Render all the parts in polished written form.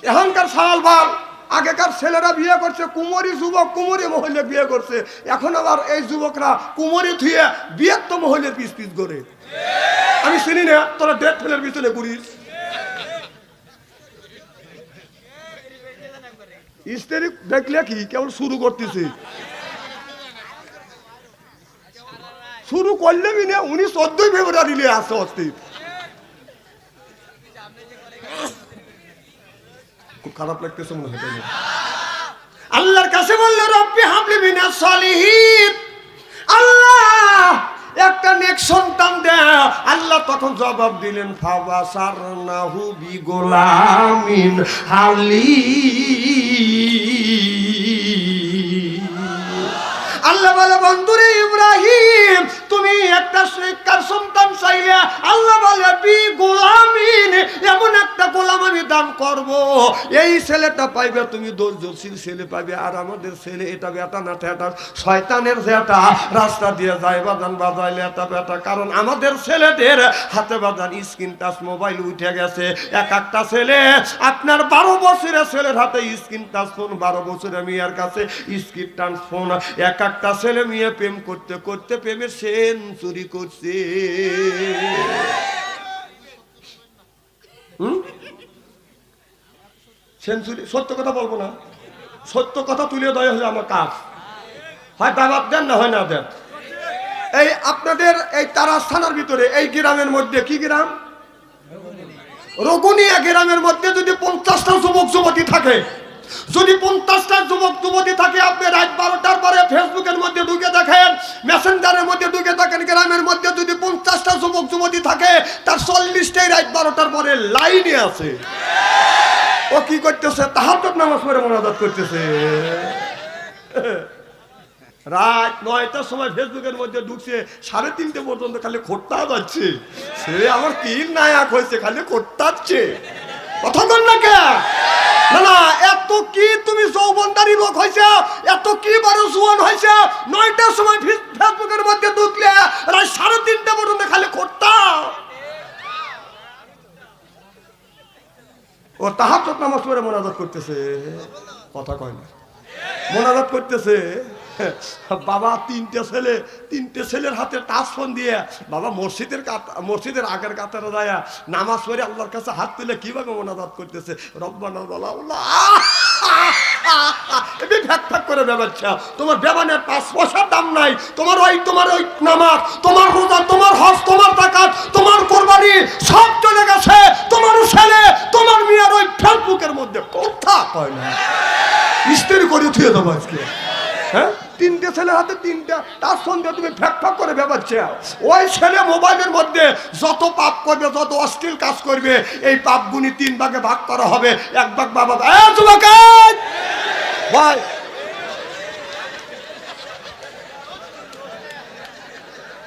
এখনকার সাল বাল আগেকার ছেলেরা বিয়ে করছে কুমারী যুবক কুমারী মহিলা বিয়ে করছে, এখন আবার এই যুবকরা কুমারী থুয়ে বিয়ের তো মহিলার পিস পিস করে। আমি চিনি না, তোরা ডেট ফেলের পিছনে ঘুরিস। স্ত্রী দেখলে কি কেবল শুরু করতেছে, শুরু করলে না উনি 14 ফেব্রুয়ারি আসে অস্থির। খুব খারাপ লাগতেছে মনে হয়। আল্লাহর কাছে বলল রব্বি হাবলি মিনাস সালিহিন, আল্লাহ একটা নেক সন্তান দে। আল্লাহ তখন জবাব দিলেন ফাবাসারনাহু বিগুলামিন হালিম। আল্লাহ বলে বন্ধুরে ইব্রাহিম তুমি একটা নেককার সন্তান চাইলে, আল্লাহ বলে বি গোলামিন, এমন একটা গোলাম আমি দান করব, এই ছেলেটা পাইবে তুমি ধৈর্যশীল ছেলে পাবে। আর আমাদের ছেলে এটা বেটা না ঠেটা শয়তানের যেটা রাস্তা দিয়ে যায় বাজান বাজাইলে এটা বেটা। কারণ আমাদের ছেলেদের হাতে বাজান স্ক্রিন টাচ মোবাইল উঠে গেছে। এক একটা ছেলে আপনার 12 বছরের ছেলের হাতে স্ক্রিন টাচ ফোন, 12 বছরের মেয়ের কাছে স্ক্রিন টাচ ফোন। এক একটা ছেলে মেয়ে প্রেম করতে করতে প্রেমের সেঞ্চুরি করছে। সেঞ্চুরি সত্য কথা বলবো না, সত্য কথা তুলে দেওয়া হলে আমার কাজ হয়, দাবাত দেন না হয় না দেন। এই আপনাদের এই তারাস থানার ভিতরে এই গ্রামের মধ্যে, কি গ্রাম? রঘুনিয়া গ্রামের মধ্যে যদি 50টা যুবক যুবতী থাকে, যদি 50টা যুবক যুবতী থাকে, আপনি রাত 12টার পরে ফেসবুকের মধ্যে ঢুকে দেখেন, মেসেঞ্জারের মধ্যে ঢুকে দেখেন, গ্রামের মধ্যে যদি 50টা যুবক যুবতী থাকে, তার 40টাই রাত 12টার পরে লাইনে আছে। ও কি করতেছে? তাহাজ্জুদ নামাজ পড়ে মুনাজাত করতেছে। রাত 9টার সময় ফেসবুকের মধ্যে ঢুকছে, 3:30 পর্যন্ত খালি খোট্টা যাচ্ছে। সে আমার কি নায়াক হয়েছে, খালি খোট্টাচ্ছে। কথা বল না কে? না না, এত কি তুমি যৌবনদারি লোক হয়েছে, এত কি বড় জোয়ান হয়েছে, 9টার সময় ফেসবুকের মধ্যে ঢুকলে রাত 3:30 পর্যন্ত খালি খোট্টা। ও তাহাজ্জুদ নামাজ পড়ে মুনাজাত করতেছে, কথা কয় না, মুনাজাত করতেছে। বাবা তিনটে ছেলের হাতে টাচ ফোন দিয়ে বাবা মসজিদের আগের কাতারে যায় নামাজ পড়ে আল্লাহর কাছে হাত তুলে কিভাবে মুনাজাত করতেছে, রব্বানা আল্লাহ ফ্যাক করে বেবাচ্ছা। তোমার বেবানের 5 পয়সার দাম নাই, তোমার ওই নামাজ, তোমার রোজা, তোমার হজ, তোমার যাকাত, তোমার কুরবানি সব চলে গেছে। তোমার ছেলে তোমার মেয়ের ওই ফেসবুকের মধ্যে কথা কয় না, স্ত্রী করে থুয়ে দেবো আজকে। হ্যাঁ, 3টে ছেলের হাতে 3টা তার সঙ্গে তুমি ফ্যাক করে বেবাচ্ছে। ওই ছেলে মোবাইলের মধ্যে যত পাপ করবে, যত অশ্লীল কাজ করবে, এই পাপগুনি 3 ভাগে ভাগ করা হবে। এক ভাগ বাবা ভাই,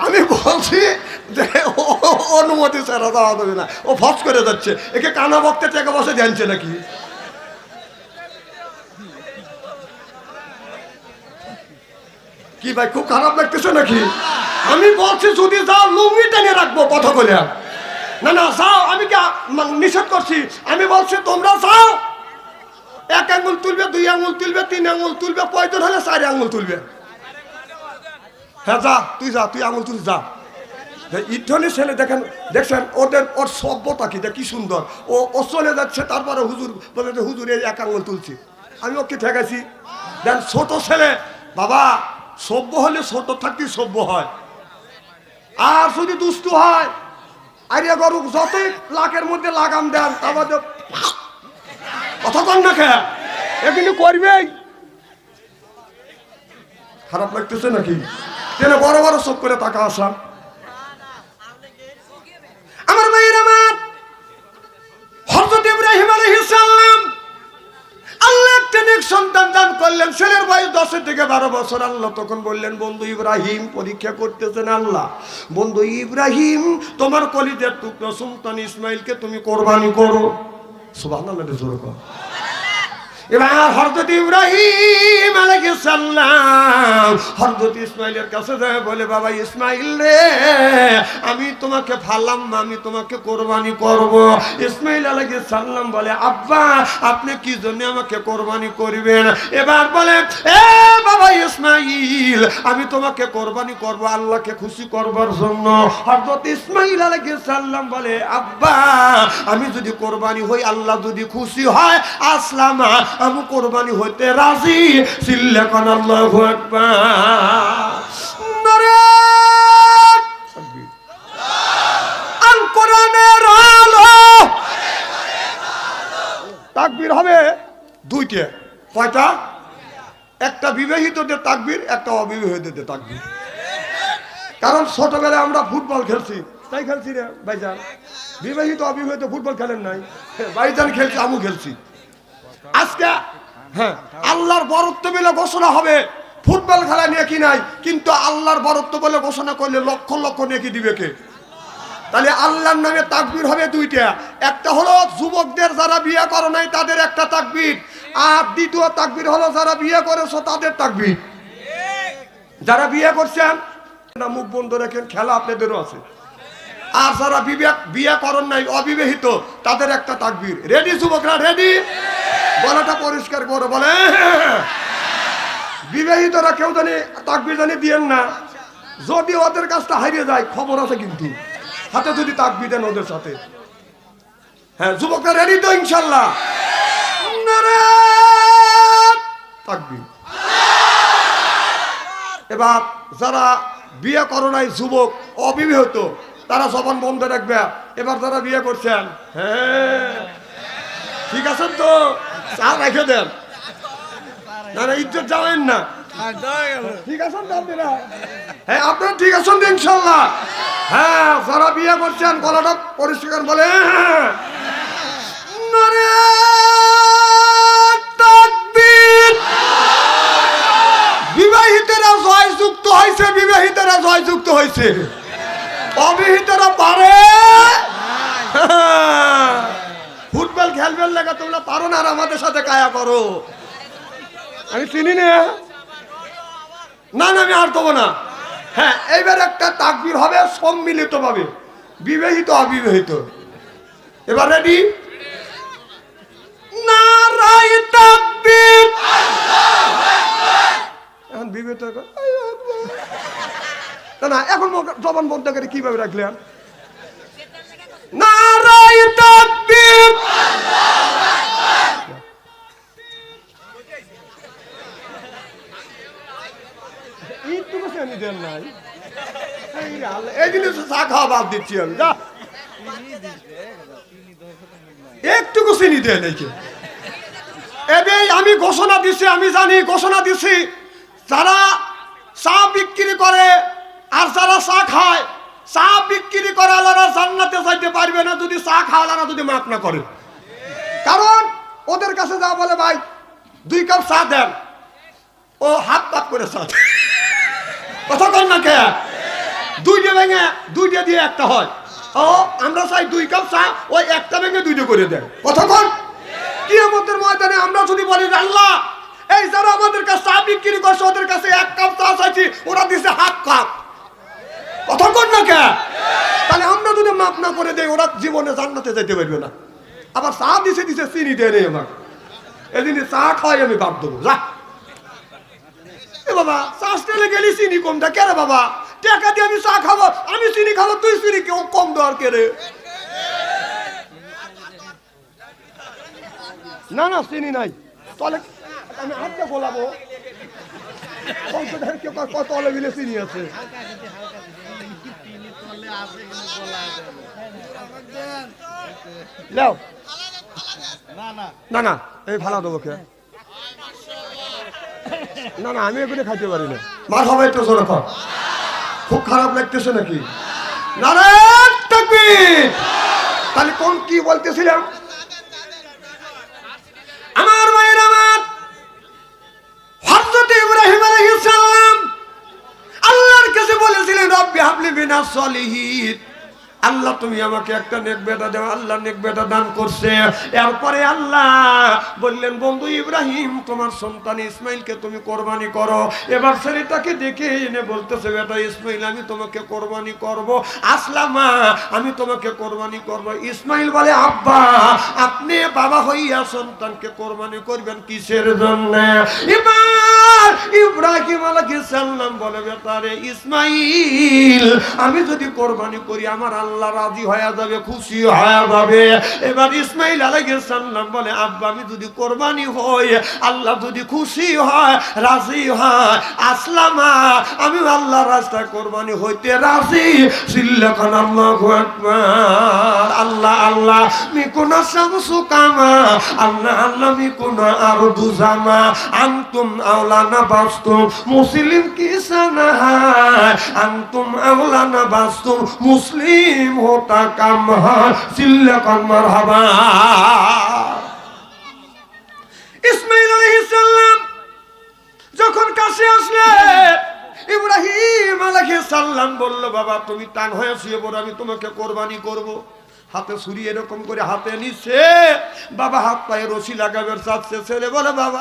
আমি বলছি যে অনুমতি ছাড়া দেওয়া যাবে না, ও ফস করে যাচ্ছে। একে কানা বক্তে টাকা বসে জানছে নাকি? কি ভাই খুব খারাপ লাগতেছে নাকি? আমি বলছি যদি যাও লুঙ্গি টেনে রাখবো, কথা বলে। না না যাও, আমি কি নিষেধ করছি? আমি বলছি তোমরা যাও, 1 আঙ্গুল তুলবে, 2 আঙ্গুল তুলবে, 3 আঙ্গুল তুলবে, প্রয়োজন হলে 4 আঙ্গুল তুলবে। হ্যাঁ যা, তুই আঙ্গুল তুল যা। ইটনি ছেলে দেখেন, দেখছেন ওর সভ্যতা কি সুন্দর। ও চলে যাচ্ছে, তারপরে হুজুর বলে যে হুজুর এই 1 আঙ্গুল তুলছি। আমি ওকে ঠেকাইছি। দেন ছোট ছেলে, বাবা সভ্য হলে ছোট থাকতেই সভ্য হয়। আর যদি দুষ্টু হয়, আইডিয়া করুক, যতই লাখের মধ্যে লাগাম দেন, আমাদের কথা কন না খেয়া এ কিন্তু করবেই। খারাপ লাগতেছে নাকি? কেন বড় বড় চোখ করে টাকা আসা? আমার ভাইয়ের আমার হযরত ইব্রাহিম আলাইহিস সালাম আল্লাহ একটা নেক সন্তান দান করলেন। ছেলের বয়স 10 থেকে 12 বছর। আল্লাহ তখন বললেন, বন্ধু ইব্রাহিম, পরীক্ষা করতেছেন আল্লাহ, বন্ধু ইব্রাহিম তোমার কলিজার টুকরা সন্তান ইসমাইলকে তুমি কোরবানি করো। সুবহানাল্লাহ, জোরে কর। এবার হযরত ইব্রাহিম আলাইহিস সালাম হযরত ইসমাইলের কাছে যায়, বলে বাবা ইসমাইল রে, আমি তোমাকে ফালাম, আমি তোমাকে কোরবানি করব। ইসমাইল আলাইহিস সালাম বলে, আব্বা আপনি কি জন্য আমাকে কোরবানি করবেন? এবার বলে, এ বাবা ইসমাইল, আমি তোমাকে কোরবানি করব আল্লাহকে খুশি করবার জন্য। হযরত ইসমাইল আলাইহিস সালাম বলে, আব্বা আমি যদি কোরবানি হই, আল্লাহ যদি খুশি হয়, আসলামা আমি কোরবানি হইতে রাজি। চিল্লা কোন আল্লাহু আকবার। নারে তাকবীর। আল কোরআনের আলো তাকবীর হবে দুইটা। কয়টা? একটা বিবাহিতদের তাকবীর, একটা অবিবাহিতদের তাকবীর। কারণ ছোটবেলায় আমরা ফুটবল খেলছি, তাই খেলছি রে ভাইজান। বিবাহিত অবিবাহিত ফুটবল খেলেন নাই? ভাইজান খেলছি, আমু খেলছি। আজকে হ্যাঁ আল্লাহর বরত্ব বলে ঘোষণা হবে। ফুটবল খেলা নেকি নাই, কিন্তু আল্লাহর বরত্ব বলে ঘোষণা করলে লক্ষ লক্ষ নেকি দিবে কে? তাহলে আল্লাহর নামে তাকবীর হবে দুইটা। একটা হলো যুবকদের যারা বিয়ে করে নাই তাদের একটা তাকবীর, আর দ্বিতীয় তাকবীর হলো যারা বিয়ে করেছো তাদের তাকবীর। যারা বিয়ে করছেন না মুখ বন্ধ রাখেন, খেলা আপনাদেরও আছে। আর যারা বিয়ে করেন নাই অবিবাহিত তাদের একটা তাকবীর। রেডি যুবকরা? রেডি? গলাটা পরিষ্কার করে বলে। বিবাহিতরা কেউ জানি তাকবীর জানি দিয়েন না, যদি ওদের কাজটা হারিয়ে যায় খবর আছে কিন্তু, হাতে যদি তাকবীর দেন ওদের সাথে। হ্যাঁ যুবকরা রেডি তো ইনশাল্লাহ? তাকবীর। এবার যারা বিয়ে করো নাই যুবক অবিবাহিত তারা জবান বন্ধ রাখবে। এবার যারা বিয়ে করছেন, হ্যাঁ ঠিক আছেন তো? চা রেখে দেন, না না ইজ্জত যাবেন না। ঠিক আছেন তো আপনারা? হ্যাঁ আপনারা ঠিক আছেন তো ইনশাল্লাহ? হ্যাঁ যারা বিয়ে করছেন গলাটা পরিষ্কার বলে। বিবাহিতরা জয়যুক্ত হয়েছে, বিবাহিতরা জয়যুক্ত হয়েছে। অবিবাহিতরা পারে ফুটবল খেলবেন লাগা, তোমরা পারো না, আর আমাদের সাথে কায়া করো। আমি চিনি না, না না আমি আর দেবো না। হ্যাঁ এইবার একটা তাকবীর হবে সম্মিলিত ভাবে, বিবাহিত অবিবাহিত। এবার রেডি? নারায়ে তাকবীর। এখন বিবাহিত না না, এখন জবান বন্ধ করে কিভাবে রাখলেন? নারায়ে তাকবীর। এই জিনিস চা খাওয়া বাদ দিচ্ছি আমি। একটুকু চিনি দেয় নাকি? আমি ঘোষণা দিছি, আমি জানি ঘোষণা দিছি, যারা চা বিক্রি করে আর যারা চা খায়, চা বিক্রি করে আল্লাহরা জান্নাতে যাইতে পারবে না যদি চা খাওয়ালারা যদি মাফ না করে। কারণ ওদের কাছে যা বলে, ভাই 2 কাপ চা দেন, ও হাত পাত করে চা দেয়। কথা কর না কে? 2টা ভেঙে 2টা দিয়ে একটা হয়। ও আমরা চাই 2 কাপ চা, ওই একটা ভেঙে 2টা করে দেয়। কথা কর। কিয়ামতের ময়দানে আমরা যদি বলি আল্লাহ এই যারা আমাদের কাছে চা বিক্রি করছে ওদের কাছে 1 কাপ চা চাইছি, ওরা দিছে 1/2 কাপ। কথা কর না কে? তাহলে আমরা যদি মাপ না করে দেই, ওরা জীবনে জান্নাতে যেতে পারবে না। আবার চা দিছে দিছে চিনি দেয় নেই আমার, এদিন চা খাওয়াই আমি বাদ দেবো। যা বাবা, চা স্টেলে গেলি চিনি কমটা কে রে বাবা? টাকা দিয়ে আমি চা খাবো, আমি চিনি খাবো, তুই চিনি কেউ কম দেওয়ার কে রে? না না চিনি নাই, তাহলে আমি হাতটা গোলাবো। কত অলেবিলে চিনি আছে? না না এই ভালো দেবো কে? না না আমি এগুলো খাইতে পারি না। মার হবে একটু জোরে কর। খুব খারাপ লাগতেছে নাকি? নারায়ে তাকবীর। তাহলে কোন কি বলতেছিলাম? আমার ভাইয়ের আমার হযরত ইব্রাহিম আলাইহিস সালাম আল্লাহর কাছে বলেছিলেন, রব্বি হাবলি মিনাস সলিহিন, আল্লাহ তুমি আমাকে একটা নেক বেটা দাও। আল্লাহ নেক বেটা দান করছে। এরপরে আল্লাহ বললেন বন্ধু ইব্রাহিম তোমার সন্তান ইসমাইলকে তুমি কোরবানি করো। এবার ছেলেটাকে দেখে এনে বলতেছে বেটা ইসমাইল আমি তোমাকে কোরবানি করব। আসলামা আমি তোমাকে কোরবানি করব। ইসমাইল বলে আব্বা আপনি বাবা হইয়া সন্তানকে কোরবানি করবেন কিসের জন্য? এবার ইব্রাহিম আলাইহিস সালাম বলে বেটা রে ইসমাইল আমি যদি কোরবানি করি আমার আল্লাহ রাজি হয়ে যাবে, খুশি হয়ে যাবে। এবার ইসমাইল আলাইহিস সালাম বলে আব্বা আমি যদি কোরবানি হই আল্লাহ যদি খুশি হয় রাজি হয় আসলামা আমি আল্লাহর রাস্তায় কোরবানি হইতে রাজি। সিল্লাকান আল্লাহু আকবার। আল্লাহ আল্লাহ মিকুনা শামসু কামা আল্লাহ আল্লাহ মিকুনা আরদু জামা আনতুম আওলানা বাস্তুম মুসলিম কিসানা আনতুম আওলানা বাস্তুম মুসলিম হোতা কাম সিল্লাকান মারহাবা। ইসমাইল আলাইহিস সালাম যখন কাছে আসলে ইব্রাহিম আলাইহিস সালাম বলল বাবা তুমি টান হয়ে শুয়ে পড়ো আমি তোমাকে কোরবানি করব। হাতে ছুরি এরকম করে হাতে নিচ্ছে বাবা হাত পায়ে রশি লাগাবে চাচ্ছে। ছেলে বলে বাবা